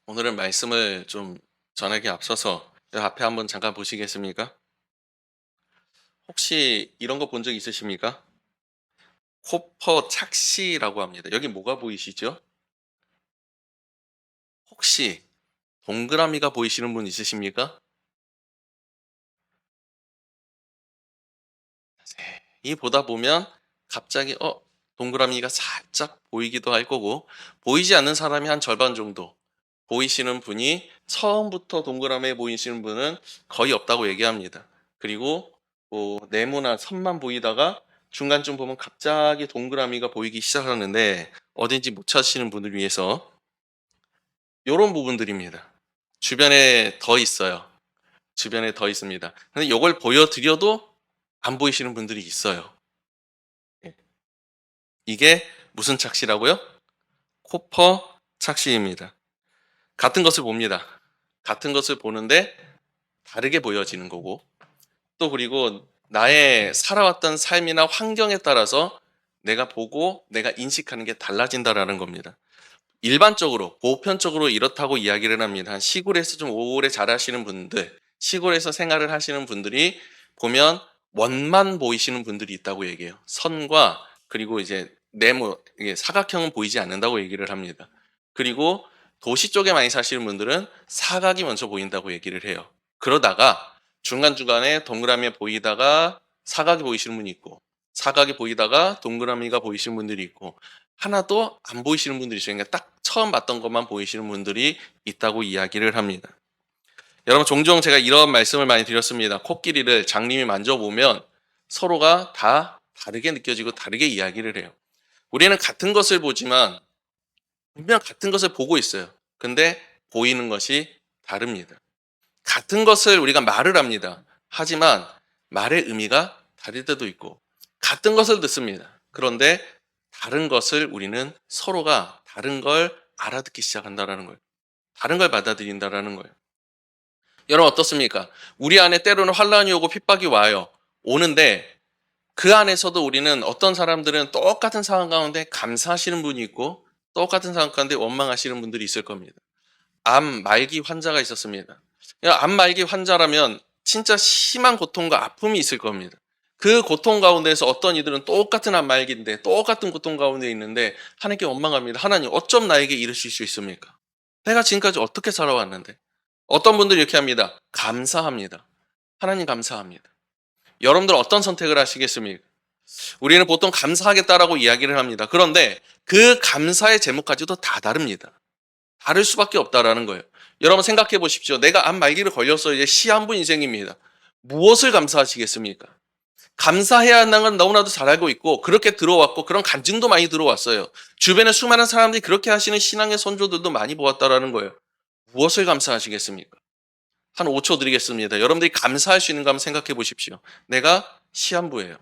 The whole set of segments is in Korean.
오늘은 말씀을 좀 전하기에 앞서서 그 앞에 한번 잠깐 보시겠습니까? 혹시 이런 거 본 적 있으십니까? 코퍼 착시라고 합니다. 여기 뭐가 보이시죠? 혹시 동그라미가 보이시는 분 있으십니까? 이 보다 보면 갑자기 동그라미가 살짝 보이기도 할 거고, 보이지 않는 사람이 한 절반 정도 보이시는 분이, 처음부터 동그라미에 보이시는 분은 거의 없다고 얘기합니다. 그리고 뭐 네모나 선만 보이다가 중간쯤 보면 갑자기 동그라미가 보이기 시작하는데, 어딘지 못 찾으시는 분을 위해서 요런 부분들입니다. 주변에 더 있어요. 주변에 더 있습니다. 근데 요걸 보여드려도 안 보이시는 분들이 있어요. 예. 이게 무슨 착시라고요? 코퍼 착시입니다. 같은 것을 봅니다. 같은 것을 보는데 다르게 보여지는 거고, 또 그리고 나의 살아왔던 삶이나 환경에 따라서 내가 보고 내가 인식하는 게 달라진다라는 겁니다. 일반적으로 보편적으로 이렇다고 이야기를 합니다. 한 시골에서 좀 오래 자라시는 분들, 시골에서 생활을 하시는 분들이 보면 원만 보이시는 분들이 있다고 얘기해요. 선과, 그리고 이제 네모, 이게 사각형은 보이지 않는다고 얘기를 합니다. 그리고 도시 쪽에 많이 사시는 분들은 사각이 먼저 보인다고 얘기를 해요. 그러다가 중간중간에 동그라미 보이다가 사각이 보이시는 분이 있고, 사각이 보이다가 동그라미가 보이시는 분들이 있고, 하나도 안 보이시는 분들이 있어요. 그러니까 딱 처음 봤던 것만 보이시는 분들이 있다고 이야기를 합니다. 여러분, 종종 제가 이런 말씀을 많이 드렸습니다. 코끼리를 장님이 만져보면 서로가 다 다르게 느껴지고 다르게 이야기를 해요. 우리는 같은 것을 보지만 분명 같은 것을 보고 있어요. 근데 보이는 것이 다릅니다. 같은 것을 우리가 말을 합니다. 하지만 말의 의미가 다를 때도 있고, 같은 것을 듣습니다. 그런데 다른 것을 우리는 서로가 다른 걸 알아듣기 시작한다라는 거예요. 다른 걸 받아들인다라는 거예요. 여러분, 어떻습니까? 우리 안에 때로는 환란이 오고 핍박이 와요. 오는데 그 안에서도 우리는, 어떤 사람들은 똑같은 상황 가운데 감사하시는 분이 있고, 똑같은 상황 가운데 원망하시는 분들이 있을 겁니다. 암 말기 환자가 있었습니다. 암 말기 환자라면 진짜 심한 고통과 아픔이 있을 겁니다. 그 고통 가운데서 어떤 이들은 똑같은 암 말기인데 똑같은 고통 가운데 있는데 하나님께 원망합니다. 하나님, 어쩜 나에게 이러실 수 있습니까? 내가 지금까지 어떻게 살아왔는데. 어떤 분들이 이렇게 합니다. 감사합니다. 하나님, 감사합니다. 여러분들 어떤 선택을 하시겠습니까? 우리는 보통 감사하겠다라고 이야기를 합니다. 그런데 그 감사의 제목까지도 다 다릅니다. 다를 수밖에 없다라는 거예요. 여러분, 생각해 보십시오. 내가 암 말기를 걸려서 이제 시한부 인생입니다. 무엇을 감사하시겠습니까? 감사해야 한다는 건 너무나도 잘 알고 있고, 그렇게 들어왔고, 그런 간증도 많이 들어왔어요. 주변에 수많은 사람들이 그렇게 하시는 신앙의 선조들도 많이 보았다라는 거예요. 무엇을 감사하시겠습니까? 한 5초 드리겠습니다. 여러분들이 감사할 수 있는 거 한번 생각해 보십시오. 내가 시한부예요.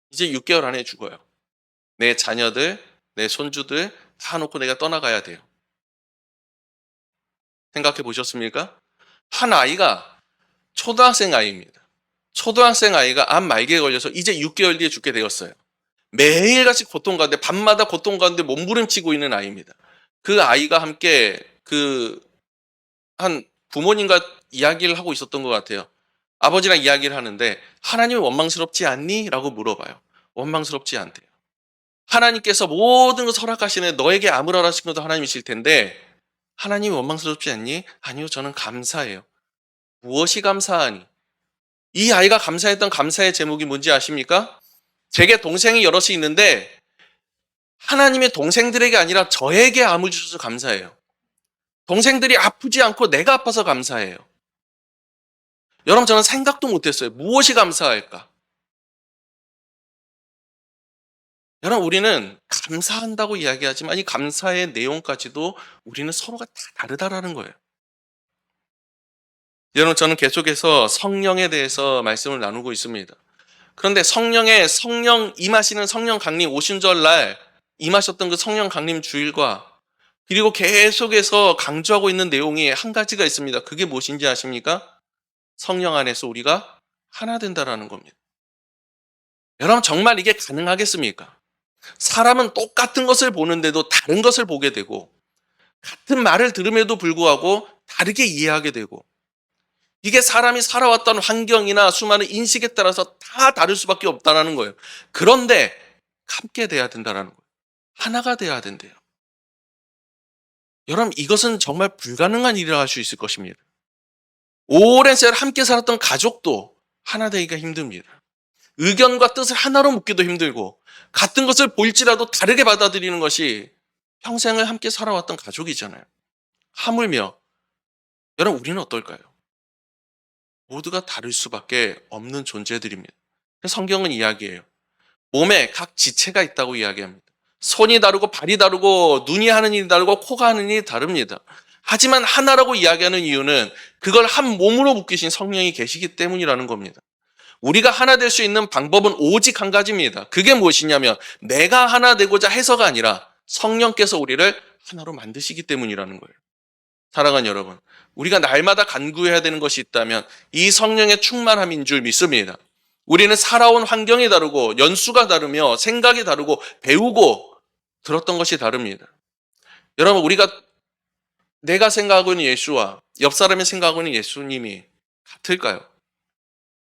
이제 6개월 안에 죽어요. 내 자녀들, 내 손주들 다 놓고 내가 떠나가야 돼요. 생각해 보셨습니까? 한 아이가, 초등학생 아이입니다. 초등학생 아이가 암 말기에 걸려서 이제 6개월 뒤에 죽게 되었어요. 매일같이 고통 가운데, 밤마다 고통 가운데 몸부림치고 있는 아이입니다. 그 아이가 함께 한 부모님과 이야기를 하고 있었던 것 같아요. 아버지랑 이야기를 하는데, 하나님이 원망스럽지 않니? 라고 물어봐요. 원망스럽지 않대요. 하나님께서 모든 것을 허락하시는, 너에게 암을 허락하신 것도 하나님이실 텐데 하나님이 원망스럽지 않니? 아니요, 저는 감사해요. 무엇이 감사하니? 이 아이가 감사했던 감사의 제목이 뭔지 아십니까? 제게 동생이 여럿이 있는데 하나님의 동생들에게 아니라 저에게 암을 주셔서 감사해요. 동생들이 아프지 않고 내가 아파서 감사해요. 여러분, 저는 생각도 못했어요. 무엇이 감사할까? 여러분, 우리는 감사한다고 이야기하지만 이 감사의 내용까지도 우리는 서로가 다 다르다라는 거예요. 여러분, 저는 계속해서 성령에 대해서 말씀을 나누고 있습니다. 그런데 성령 임하시는 성령 강림 오순절날 임하셨던 그 성령 강림 주일과, 그리고 계속해서 강조하고 있는 내용이 한 가지가 있습니다. 그게 무엇인지 아십니까? 성령 안에서 우리가 하나 된다라는 겁니다. 여러분, 정말 이게 가능하겠습니까? 사람은 똑같은 것을 보는데도 다른 것을 보게 되고, 같은 말을 들음에도 불구하고 다르게 이해하게 되고, 이게 사람이 살아왔던 환경이나 수많은 인식에 따라서 다 다를 수밖에 없다는 거예요. 그런데 함께 돼야 된다는 거예요. 하나가 돼야 된대요. 여러분, 이것은 정말 불가능한 일이라 할 수 있을 것입니다. 오랜 세월 함께 살았던 가족도 하나 되기가 힘듭니다. 의견과 뜻을 하나로 묶기도 힘들고, 같은 것을 볼지라도 다르게 받아들이는 것이 평생을 함께 살아왔던 가족이잖아요. 하물며 여러분, 우리는 어떨까요? 모두가 다를 수밖에 없는 존재들입니다. 성경은 이야기해요. 몸에 각 지체가 있다고 이야기합니다. 손이 다르고 발이 다르고 눈이 하는 일이 다르고 코가 하는 일이 다릅니다. 하지만 하나라고 이야기하는 이유는 그걸 한 몸으로 묶이신 성령이 계시기 때문이라는 겁니다. 우리가 하나 될 수 있는 방법은 오직 한 가지입니다. 그게 무엇이냐면 내가 하나 되고자 해서가 아니라 성령께서 우리를 하나로 만드시기 때문이라는 거예요. 사랑하는 여러분, 우리가 날마다 간구해야 되는 것이 있다면 이 성령의 충만함인 줄 믿습니다. 우리는 살아온 환경이 다르고 연수가 다르며 생각이 다르고 배우고 들었던 것이 다릅니다. 여러분, 내가 생각하고 있는 예수와 옆 사람이 생각하고 있는 예수님이 같을까요?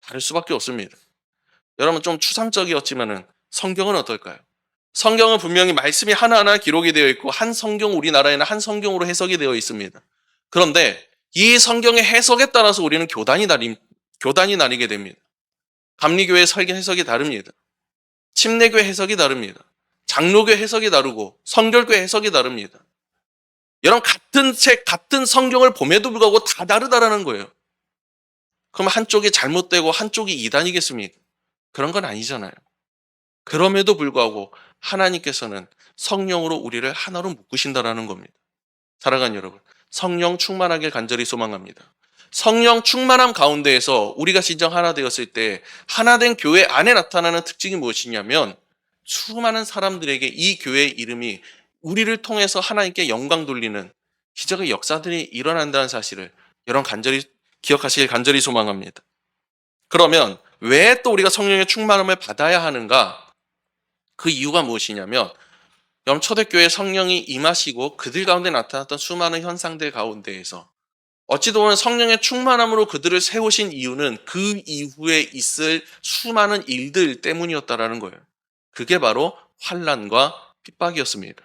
다를 수밖에 없습니다. 여러분, 좀 추상적이었지만은 성경은 어떨까요? 성경은 분명히 말씀이 하나하나 기록이 되어 있고 한 성경, 우리나라에는 한 성경으로 해석이 되어 있습니다. 그런데 이 성경의 해석에 따라서 우리는 교단이 나뉘게 됩니다. 감리교회 해석이 다릅니다. 침례교회 해석이 다릅니다. 장로교 해석이 다르고 성결교 해석이 다릅니다. 여러분, 같은 책, 같은 성경을 봄에도 불구하고 다 다르다라는 거예요. 그럼 한쪽이 잘못되고 한쪽이 이단이겠습니까? 그런 건 아니잖아요. 그럼에도 불구하고 하나님께서는 성령으로 우리를 하나로 묶으신다라는 겁니다. 사랑하는 여러분, 성령 충만하길 간절히 소망합니다. 성령 충만함 가운데에서 우리가 진정 하나 되었을 때 하나된 교회 안에 나타나는 특징이 무엇이냐면 수많은 사람들에게 이 교회의 이름이 우리를 통해서 하나님께 영광 돌리는 기적의 역사들이 일어난다는 사실을 여러분 간절히 기억하시길 간절히 소망합니다. 그러면 왜 또 우리가 성령의 충만함을 받아야 하는가? 그 이유가 무엇이냐면 여러분, 초대교회 성령이 임하시고 그들 가운데 나타났던 수많은 현상들 가운데에서 어찌 보면 성령의 충만함으로 그들을 세우신 이유는 그 이후에 있을 수많은 일들 때문이었다라는 거예요. 그게 바로 환난과 핍박이었습니다.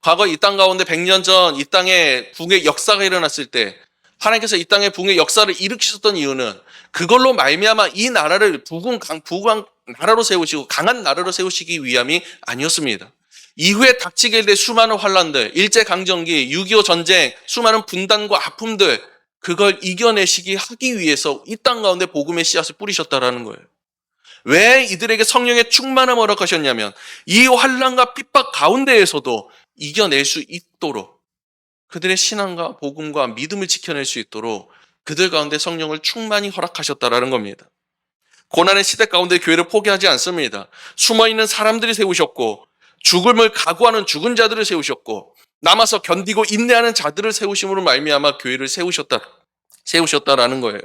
과거 이 땅 가운데 100년 전 이 땅에 붕의 역사가 일어났을 때 하나님께서 이 땅에 붕의 역사를 일으키셨던 이유는 그걸로 말미암아 이 나라를 부강 나라로 세우시고 강한 나라로 세우시기 위함이 아니었습니다. 이후에 닥치게 될 수많은 환란들, 일제강점기, 6.25 전쟁, 수많은 분단과 아픔들, 그걸 이겨내시기 하기 위해서 이 땅 가운데 복음의 씨앗을 뿌리셨다라는 거예요. 왜 이들에게 성령의 충만함을 허락하셨냐면 이 환란과 핍박 가운데에서도 이겨낼 수 있도록 그들의 신앙과 복음과 믿음을 지켜낼 수 있도록 그들 가운데 성령을 충만히 허락하셨다라는 겁니다. 고난의 시대 가운데 교회를 포기하지 않습니다. 숨어있는 사람들이 세우셨고 죽음을 각오하는 죽은 자들을 세우셨고 남아서 견디고 인내하는 자들을 세우심으로 말미암아 교회를 세우셨다라는 거예요.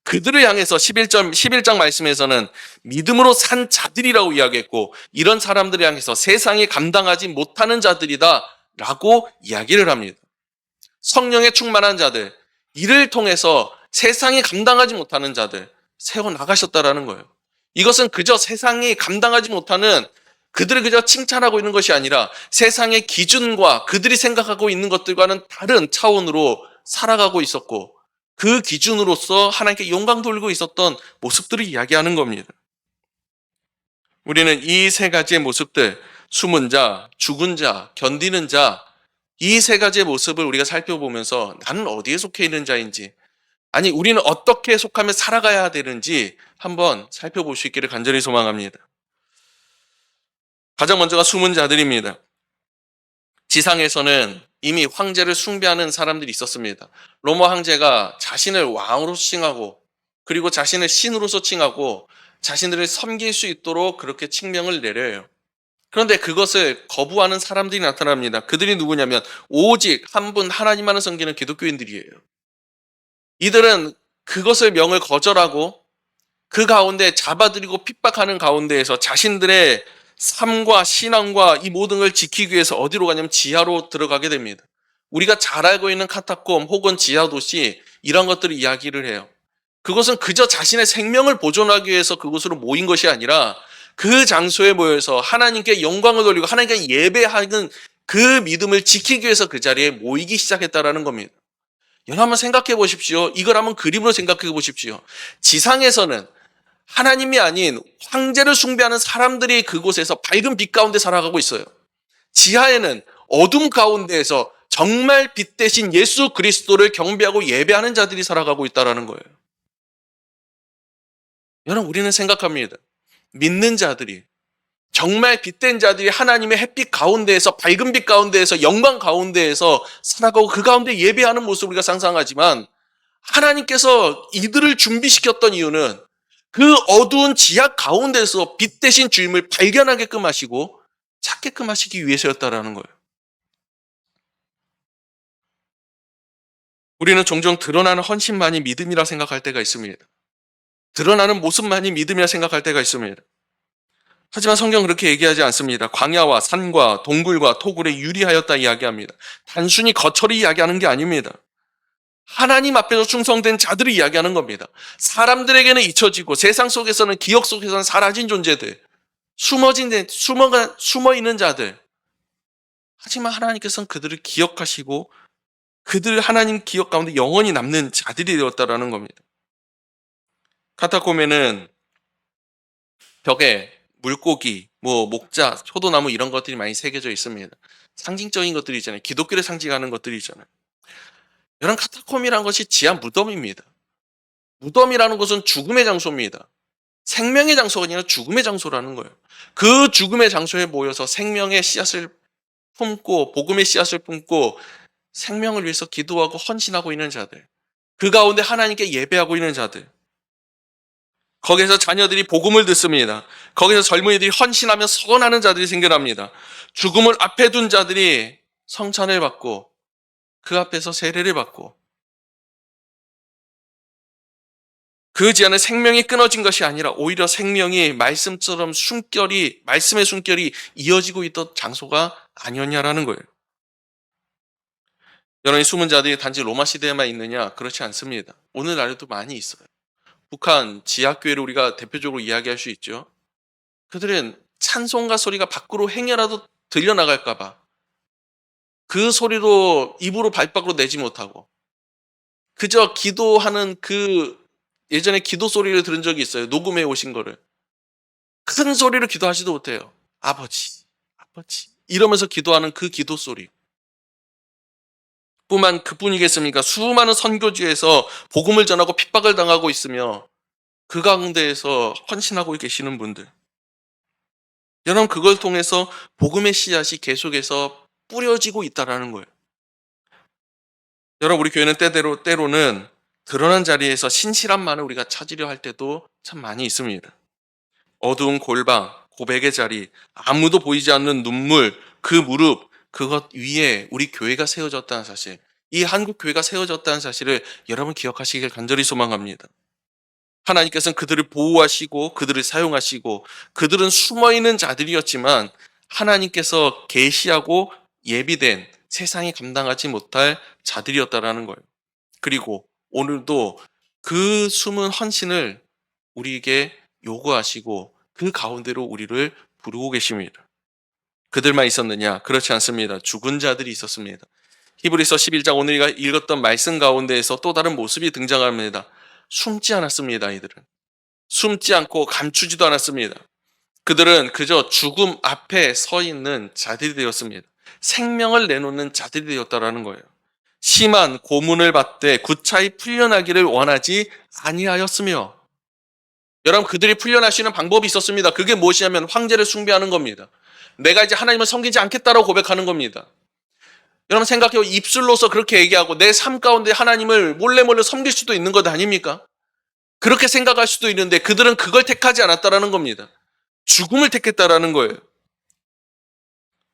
그들을 향해서 11장 말씀에서는 믿음으로 산 자들이라고 이야기했고 이런 사람들을 향해서 세상이 감당하지 못하는 자들이다 라고 이야기를 합니다. 성령에 충만한 자들, 이를 통해서 세상이 감당하지 못하는 자들 세워나가셨다라는 거예요. 이것은 그저 세상이 감당하지 못하는 그들을 그저 칭찬하고 있는 것이 아니라 세상의 기준과 그들이 생각하고 있는 것들과는 다른 차원으로 살아가고 있었고 그 기준으로서 하나님께 영광 돌리고 있었던 모습들을 이야기하는 겁니다. 우리는 이 세 가지의 모습들, 숨은 자, 죽은 자, 견디는 자, 이 세 가지의 모습을 우리가 살펴보면서 나는 어디에 속해 있는 자인지, 아니 우리는 어떻게 속하며 살아가야 되는지 한번 살펴볼 수 있기를 간절히 소망합니다. 가장 먼저가 숨은 자들입니다. 지상에서는 이미 황제를 숭배하는 사람들이 있었습니다. 로마 황제가 자신을 왕으로 칭하고 그리고 자신을 신으로서 칭하고 자신들을 섬길 수 있도록 그렇게 칙명을 내려요. 그런데 그것을 거부하는 사람들이 나타납니다. 그들이 누구냐면 오직 한 분 하나님만을 섬기는 기독교인들이에요. 이들은 그것을 명을 거절하고 그 가운데 잡아들이고 핍박하는 가운데에서 자신들의 삶과 신앙과 이 모든 걸 지키기 위해서 어디로 가냐면 지하로 들어가게 됩니다. 우리가 잘 알고 있는 카타콤 혹은 지하도시 이런 것들을 이야기를 해요. 그것은 그저 자신의 생명을 보존하기 위해서 그곳으로 모인 것이 아니라 그 장소에 모여서 하나님께 영광을 돌리고 하나님께 예배하는 그 믿음을 지키기 위해서 그 자리에 모이기 시작했다라는 겁니다. 여러분 한번 생각해 보십시오. 이걸 한번 그림으로 생각해 보십시오. 지상에서는 하나님이 아닌 황제를 숭배하는 사람들이 그곳에서 밝은 빛 가운데 살아가고 있어요. 지하에는 어둠 가운데에서 정말 빛 대신 예수 그리스도를 경배하고 예배하는 자들이 살아가고 있다는 거예요. 여러분 우리는 생각합니다. 믿는 자들이 정말 빛된 자들이 하나님의 햇빛 가운데에서 밝은 빛 가운데에서 영광 가운데에서 살아가고 그 가운데 예배하는 모습을 우리가 상상하지만 하나님께서 이들을 준비시켰던 이유는 그 어두운 지하 가운데서 빛 대신 주님을 발견하게끔 하시고 찾게끔 하시기 위해서였다라는 거예요. 우리는 종종 드러나는 헌신만이 믿음이라 생각할 때가 있습니다. 드러나는 모습만이 믿음이라 생각할 때가 있습니다. 하지만 성경은 그렇게 얘기하지 않습니다. 광야와 산과 동굴과 토굴에 유리하였다 이야기합니다. 단순히 거처를 이야기하는 게 아닙니다. 하나님 앞에서 충성된 자들을 이야기하는 겁니다. 사람들에게는 잊혀지고 세상 속에서는 기억 속에서는 사라진 존재들, 숨어 있는 자들. 하지만 하나님께서는 그들을 기억하시고 그들 하나님 기억 가운데 영원히 남는 자들이 되었다라는 겁니다. 카타콤에는 벽에 물고기, 목자, 효도나무 이런 것들이 많이 새겨져 있습니다. 상징적인 것들이 있잖아요. 기독교를 상징하는 것들이 있잖아요. 여러분 카타콤이라는 것이 지하 무덤입니다. 무덤이라는 것은 죽음의 장소입니다. 생명의 장소가 아니라 죽음의 장소라는 거예요. 그 죽음의 장소에 모여서 생명의 씨앗을 품고 복음의 씨앗을 품고 생명을 위해서 기도하고 헌신하고 있는 자들. 그 가운데 하나님께 예배하고 있는 자들. 거기서 자녀들이 복음을 듣습니다. 거기서 젊은이들이 헌신하며 서원하는 자들이 생겨납니다. 죽음을 앞에 둔 자들이 성찬을 받고 그 앞에서 세례를 받고 그 지하는 생명이 끊어진 것이 아니라 오히려 생명이 말씀처럼 말씀의 숨결이 이어지고 있던 장소가 아니었냐라는 거예요. 여러분 이 숨은 자들이 단지 로마 시대에만 있느냐? 그렇지 않습니다. 오늘날에도 많이 있어요. 북한 지하교회를 우리가 대표적으로 이야기할 수 있죠. 그들은 찬송가 소리가 밖으로 행여라도 들려나갈까 봐 그 소리로 입으로 밖으로 내지 못하고 그저 기도하는 예전에 기도 소리를 들은 적이 있어요. 녹음해 오신 거를. 큰 소리로 기도하지도 못해요. 아버지, 아버지 이러면서 기도하는 그 기도 소리. 그뿐이겠습니까? 수많은 선교지에서 복음을 전하고 핍박을 당하고 있으며 그 가운데에서 헌신하고 계시는 분들. 여러분 그걸 통해서 복음의 씨앗이 계속해서 뿌려지고 있다는 거예요. 여러분 우리 교회는 때로는 드러난 자리에서 신실함만을 우리가 찾으려 할 때도 참 많이 있습니다. 어두운 골방, 고백의 자리, 아무도 보이지 않는 눈물, 그 무릎, 그것 위에 우리 교회가 세워졌다는 사실, 이 한국 교회가 세워졌다는 사실을 여러분 기억하시길 간절히 소망합니다. 하나님께서는 그들을 보호하시고 그들을 사용하시고 그들은 숨어있는 자들이었지만 하나님께서 계시하고 예비된 세상이 감당하지 못할 자들이었다라는 거예요. 그리고 오늘도 그 숨은 헌신을 우리에게 요구하시고 그 가운데로 우리를 부르고 계십니다. 그들만 있었느냐? 그렇지 않습니다. 죽은 자들이 있었습니다. 히브리서 11장 오늘 우리가 읽었던 말씀 가운데에서 또 다른 모습이 등장합니다. 숨지 않았습니다. 이들은. 숨지 않고 감추지도 않았습니다. 그들은 그저 죽음 앞에 서 있는 자들이 되었습니다. 생명을 내놓는 자들이 되었다라는 거예요. 심한 고문을 받되 구차히 풀려나기를 원하지 아니하였으며 여러분 그들이 풀려날 수 있는 방법이 있었습니다. 그게 무엇이냐면 황제를 숭배하는 겁니다. 내가 이제 하나님을 섬기지 않겠다라고 고백하는 겁니다. 여러분 생각해요. 입술로서 그렇게 얘기하고 내 삶 가운데 하나님을 몰래 섬길 수도 있는 것 아닙니까? 그렇게 생각할 수도 있는데 그들은 그걸 택하지 않았다라는 겁니다. 죽음을 택했다라는 거예요.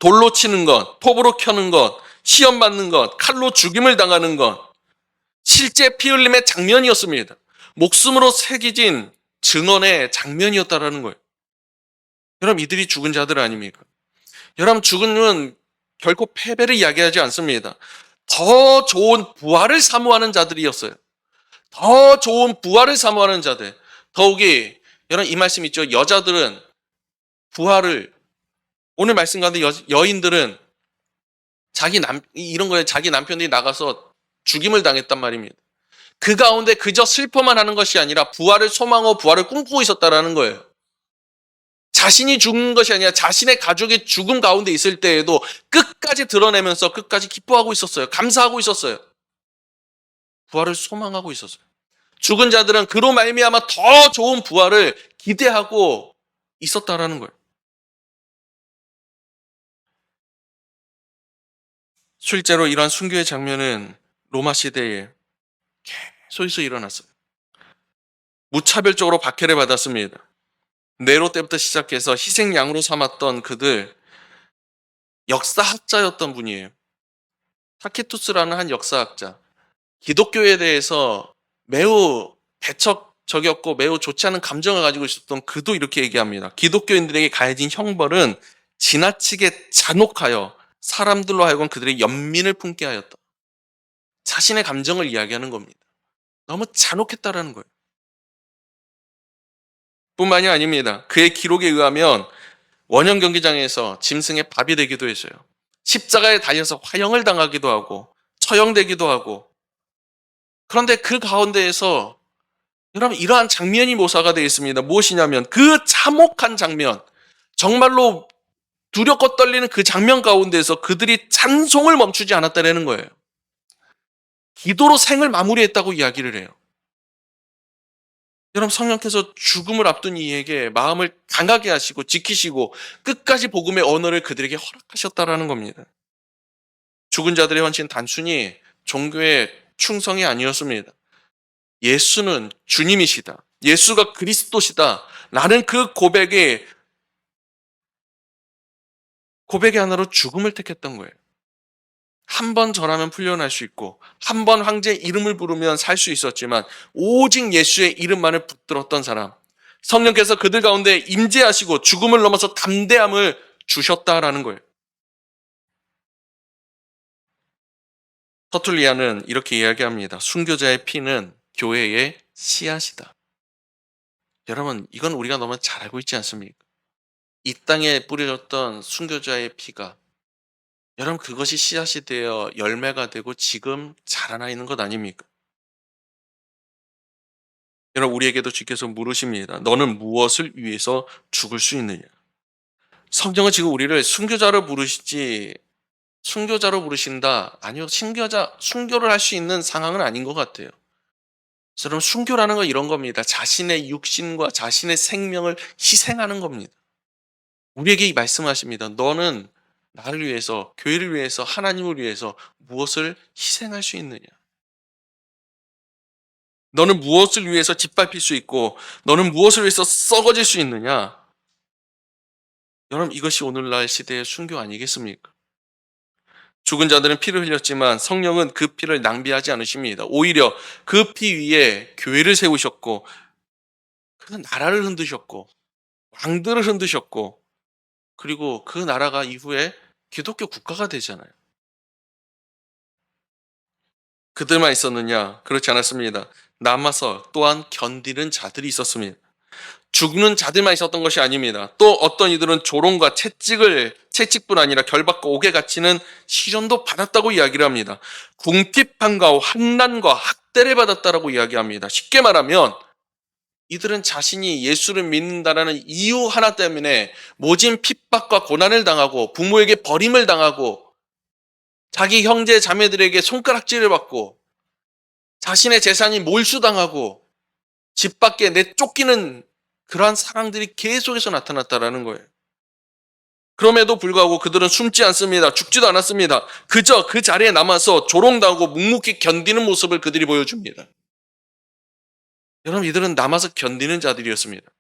돌로 치는 것, 톱으로 켜는 것, 시험 받는 것, 칼로 죽임을 당하는 것, 실제 피 흘림의 장면이었습니다. 목숨으로 새겨진 증언의 장면이었다라는 거예요. 여러분 이들이 죽은 자들 아닙니까? 여러분 죽음은 결코 패배를 이야기하지 않습니다. 더 좋은 부활을 사모하는 자들이었어요. 더 좋은 부활을 사모하는 자들. 더욱이 여러분 이 말씀 있죠. 여자들은 부활을, 오늘 말씀 가운데 여인들은 이런 거에 자기 남편이 나가서 죽임을 당했단 말입니다. 그 가운데 그저 슬퍼만 하는 것이 아니라 부활을 소망하고 부활을 꿈꾸고 있었다라는 거예요. 자신이 죽은 것이 아니라 자신의 가족이 죽음 가운데 있을 때에도 끝까지 드러내면서 끝까지 기뻐하고 있었어요. 감사하고 있었어요. 부활을 소망하고 있었어요. 죽은 자들은 그로 말미암아 더 좋은 부활을 기대하고 있었다라는 거예요. 실제로 이러한 순교의 장면은 로마 시대에 계속해서 일어났어요. 무차별적으로 박해를 받았습니다. 네로 때부터 시작해서 희생양으로 삼았던 그들, 역사학자였던 분이에요. 타키투스라는 한 역사학자. 기독교에 대해서 매우 배척적이었고 매우 좋지 않은 감정을 가지고 있었던 그도 이렇게 얘기합니다. 기독교인들에게 가해진 형벌은 지나치게 잔혹하여 사람들로 하여금 그들의 연민을 품게 하였다. 자신의 감정을 이야기하는 겁니다. 너무 잔혹했다라는 거예요. 뿐만이 아닙니다. 그의 기록에 의하면 원형 경기장에서 짐승의 밥이 되기도 했어요. 십자가에 달려서 화형을 당하기도 하고 처형되기도 하고, 그런데 그 가운데에서 여러분 이러한 장면이 묘사가 되어 있습니다. 무엇이냐면 그 참혹한 장면, 정말로 두렵고 떨리는 그 장면 가운데에서 그들이 찬송을 멈추지 않았다는 거예요. 기도로 생을 마무리했다고 이야기를 해요. 여러분 성령께서 죽음을 앞둔 이에게 마음을 강하게 하시고 지키시고 끝까지 복음의 언어를 그들에게 허락하셨다라는 겁니다. 죽은 자들의 헌신 단순히 종교의 충성이 아니었습니다. 예수는 주님이시다. 예수가 그리스도시다. 라는 그 고백의 하나로 죽음을 택했던 거예요. 한 번 절하면 풀려날 수 있고 한 번 황제의 이름을 부르면 살 수 있었지만 오직 예수의 이름만을 붙들었던 사람, 성령께서 그들 가운데 임재하시고 죽음을 넘어서 담대함을 주셨다라는 거예요. 터툴리아는 이렇게 이야기합니다. 순교자의 피는 교회의 씨앗이다. 여러분 이건 우리가 너무 잘 알고 있지 않습니까? 이 땅에 뿌려졌던 순교자의 피가, 여러분 그것이 씨앗이 되어 열매가 되고 지금 자라나 있는 것 아닙니까? 여러분 우리에게도 주께서 물으십니다. 너는 무엇을 위해서 죽을 수 있느냐? 성경은 지금 우리를 순교자로 부르신다. 아니요, 순교를 할 수 있는 상황은 아닌 것 같아요. 여러분 순교라는 건 이런 겁니다. 자신의 육신과 자신의 생명을 희생하는 겁니다. 우리에게 이 말씀하십니다. 너는 나를 위해서, 교회를 위해서, 하나님을 위해서 무엇을 희생할 수 있느냐? 너는 무엇을 위해서 짓밟힐 수 있고 너는 무엇을 위해서 썩어질 수 있느냐? 여러분 이것이 오늘날 시대의 순교 아니겠습니까? 죽은 자들은 피를 흘렸지만 성령은 그 피를 낭비하지 않으십니다. 오히려 그 피 위에 교회를 세우셨고 그 나라를 흔드셨고 왕들을 흔드셨고, 그리고 그 나라가 이후에 기독교 국가가 되잖아요. 그들만 있었느냐? 그렇지 않았습니다. 남아서 또한 견디는 자들이 있었습니다. 죽는 자들만 있었던 것이 아닙니다. 또 어떤 이들은 조롱과 채찍뿐 아니라 결박과 옥에 갇히는 시련도 받았다고 이야기를 합니다. 궁핍함과 환난과 학대를 받았다라고 이야기합니다. 쉽게 말하면 이들은 자신이 예수를 믿는다라는 이유 하나 때문에 모진 핍박과 고난을 당하고 부모에게 버림을 당하고 자기 형제 자매들에게 손가락질을 받고 자신의 재산이 몰수당하고 집 밖에 내쫓기는 그러한 상황들이 계속해서 나타났다라는 거예요. 그럼에도 불구하고 그들은 숨지 않습니다. 죽지도 않았습니다. 그저 그 자리에 남아서 조롱당하고 묵묵히 견디는 모습을 그들이 보여줍니다. 여러분 이들은 남아서 견디는 자들이었습니다.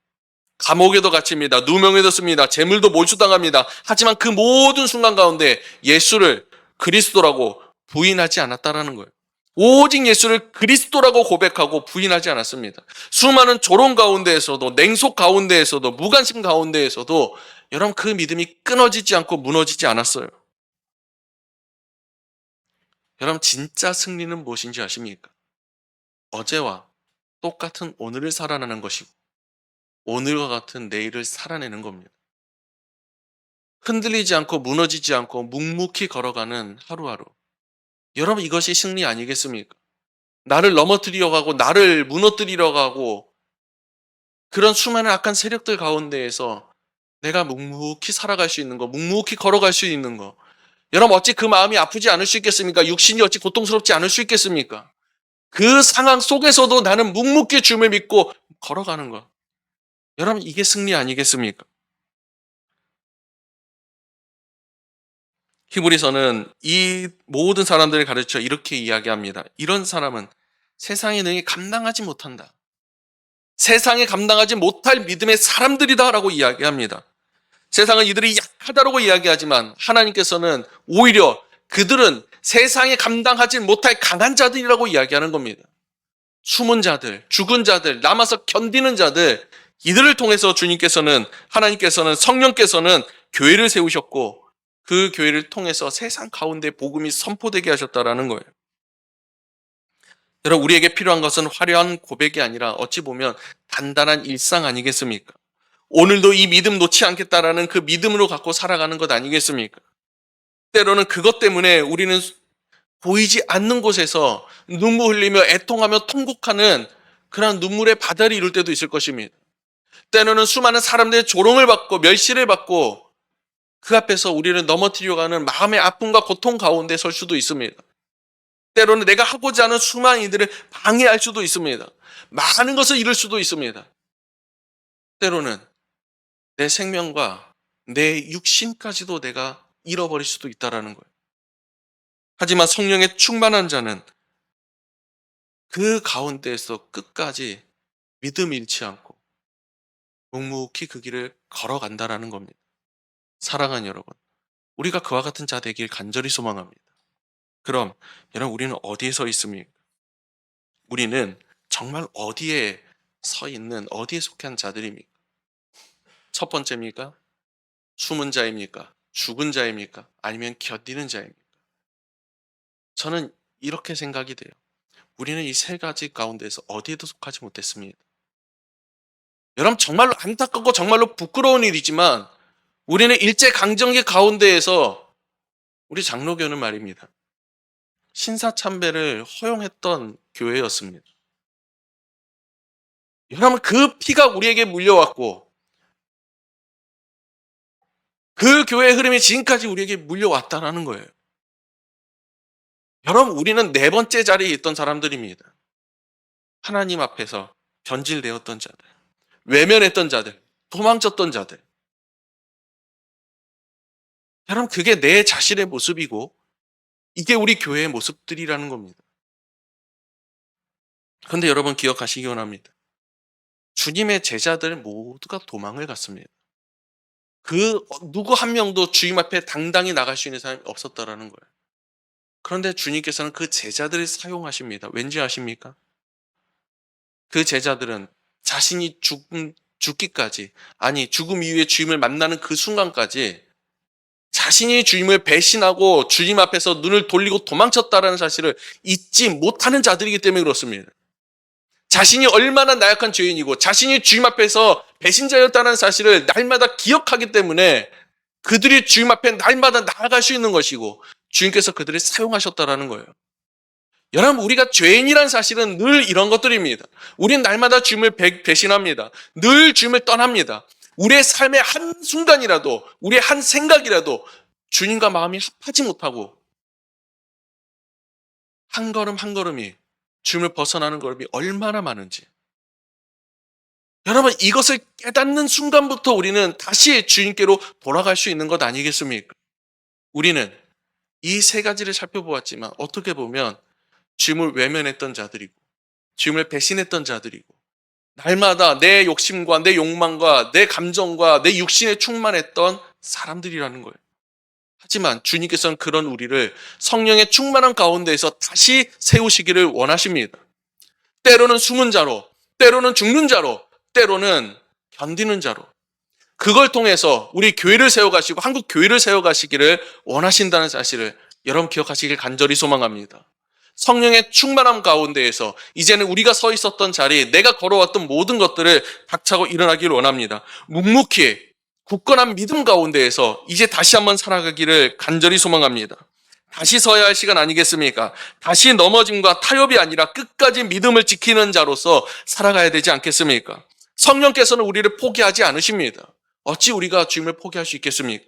감옥에도 갇힙니다. 누명에도 씁니다. 재물도 몰수당합니다. 하지만 그 모든 순간 가운데 예수를 그리스도라고 부인하지 않았다라는 거예요. 오직 예수를 그리스도라고 고백하고 부인하지 않았습니다. 수많은 조롱 가운데에서도, 냉소 가운데에서도, 무관심 가운데에서도 여러분 그 믿음이 끊어지지 않고 무너지지 않았어요. 여러분 진짜 승리는 무엇인지 아십니까? 어제와 똑같은 오늘을 살아내는 것이고 오늘과 같은 내일을 살아내는 겁니다. 흔들리지 않고 무너지지 않고 묵묵히 걸어가는 하루하루. 여러분 이것이 승리 아니겠습니까? 나를 넘어뜨리려 가고 나를 무너뜨리려 가고 그런 수많은 악한 세력들 가운데에서 내가 묵묵히 살아갈 수 있는 거, 묵묵히 걸어갈 수 있는 거. 여러분 어찌 그 마음이 아프지 않을 수 있겠습니까? 육신이 어찌 고통스럽지 않을 수 있겠습니까? 그 상황 속에서도 나는 묵묵히 주님을 믿고 걸어가는 것. 여러분 이게 승리 아니겠습니까? 히브리서는 이 모든 사람들을 가르쳐 이렇게 이야기합니다. 이런 사람은 세상의 능히 감당하지 못한다. 세상에 감당하지 못할 믿음의 사람들이다라고 이야기합니다. 세상은 이들이 약하다라고 이야기하지만 하나님께서는 오히려 그들은 세상에 감당하지 못할 강한 자들이라고 이야기하는 겁니다. 숨은 자들, 죽은 자들, 남아서 견디는 자들, 이들을 통해서 하나님께서는 성령께서는 교회를 세우셨고 그 교회를 통해서 세상 가운데 복음이 선포되게 하셨다라는 거예요. 여러분 우리에게 필요한 것은 화려한 고백이 아니라 어찌 보면 단단한 일상 아니겠습니까? 오늘도 이 믿음 놓지 않겠다라는 그 믿음으로 갖고 살아가는 것 아니겠습니까? 때로는 그것 때문에 우리는 보이지 않는 곳에서 눈물 흘리며 애통하며 통곡하는 그런 눈물의 바다를 이룰 때도 있을 것입니다. 때로는 수많은 사람들의 조롱을 받고 멸시를 받고 그 앞에서 우리를 넘어뜨리려고 하는 마음의 아픔과 고통 가운데 설 수도 있습니다. 때로는 내가 하고자 하는 수많은 이들을 방해할 수도 있습니다. 많은 것을 잃을 수도 있습니다. 때로는 내 생명과 내 육신까지도 내가 잃어버릴 수도 있다는 거예요. 하지만 성령의 충만한 자는 그 가운데에서 끝까지 믿음 잃지 않고 묵묵히 그 길을 걸어간다라는 겁니다. 사랑하는 여러분, 우리가 그와 같은 자 되길 간절히 소망합니다. 그럼 여러분 우리는 어디에 서 있습니까? 우리는 정말 어디에 서 있는 어디에 속한 자들입니까? 첫 번째입니까? 숨은 자입니까? 죽은 자입니까? 아니면 견디는 자입니까? 저는 이렇게 생각이 돼요. 우리는 이 세 가지 가운데서 어디에도 속하지 못했습니다. 여러분 정말로 안타깝고 정말로 부끄러운 일이지만 우리는 일제강점기 가운데에서 우리 장로교는 말입니다. 신사참배를 허용했던 교회였습니다. 여러분 그 피가 우리에게 물려왔고 그 교회의 흐름이 지금까지 우리에게 물려왔다는 거예요. 여러분 우리는 네 번째 자리에 있던 사람들입니다. 하나님 앞에서 변질되었던 자들, 외면했던 자들, 도망쳤던 자들. 여러분 그게 내 자신의 모습이고 이게 우리 교회의 모습들이라는 겁니다. 그런데 여러분 기억하시기 원합니다. 주님의 제자들 모두가 도망을 갔습니다. 누구 한 명도 주님 앞에 당당히 나갈 수 있는 사람이 없었다라는 거예요. 그런데 주님께서는 그 제자들을 사용하십니다. 왠지 아십니까? 그 제자들은 자신이 죽기까지, 아니 죽음 이후에 주님을 만나는 그 순간까지 자신이 주님을 배신하고 주님 앞에서 눈을 돌리고 도망쳤다라는 사실을 잊지 못하는 자들이기 때문에 그렇습니다. 자신이 얼마나 나약한 죄인이고 자신이 주님 앞에서 배신자였다는 사실을 날마다 기억하기 때문에 그들이 주님 앞에 날마다 나아갈 수 있는 것이고 주님께서 그들을 사용하셨다라는 거예요. 여러분 우리가 죄인이란 사실은 늘 이런 것들입니다. 우리는 날마다 주님을 배신합니다. 늘 주님을 떠납니다. 우리의 삶의 한순간이라도 우리의 한 생각이라도 주님과 마음이 합하지 못하고 한 걸음 한 걸음이 주님을 벗어나는 걸음이 얼마나 많은지. 여러분 이것을 깨닫는 순간부터 우리는 다시 주님께로 돌아갈 수 있는 것 아니겠습니까? 우리는 이 세 가지를 살펴보았지만 어떻게 보면 주님을 외면했던 자들이고 주님을 배신했던 자들이고 날마다 내 욕심과 내 욕망과 내 감정과 내 육신에 충만했던 사람들이라는 거예요. 하지만 주님께서는 그런 우리를 성령의 충만한 가운데에서 다시 세우시기를 원하십니다. 때로는 숨은 자로, 때로는 죽는 자로, 때로는 견디는 자로. 그걸 통해서 우리 교회를 세워가시고 한국 교회를 세워가시기를 원하신다는 사실을 여러분 기억하시길 간절히 소망합니다. 성령의 충만함 가운데에서 이제는 우리가 서 있었던 자리, 내가 걸어왔던 모든 것들을 박차고 일어나기를 원합니다. 묵묵히 굳건한 믿음 가운데에서 이제 다시 한번 살아가기를 간절히 소망합니다. 다시 서야 할 시간 아니겠습니까? 다시 넘어짐과 타협이 아니라 끝까지 믿음을 지키는 자로서 살아가야 되지 않겠습니까? 성령께서는 우리를 포기하지 않으십니다. 어찌 우리가 주님을 포기할 수 있겠습니까?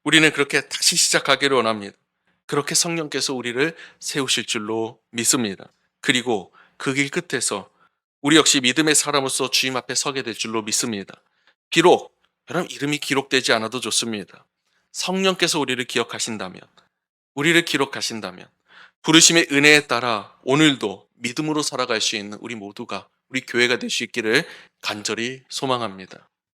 우리는 그렇게 다시 시작하기를 원합니다. 그렇게 성령께서 우리를 세우실 줄로 믿습니다. 그리고 그 길 끝에서 우리 역시 믿음의 사람으로서 주님 앞에 서게 될 줄로 믿습니다. 비록 여러분 이름이 기록되지 않아도 좋습니다. 성령께서 우리를 기록하신다면 부르심의 은혜에 따라 오늘도 믿음으로 살아갈 수 있는 우리 모두가 우리 교회가 될 수 있기를 간절히 소망합니다.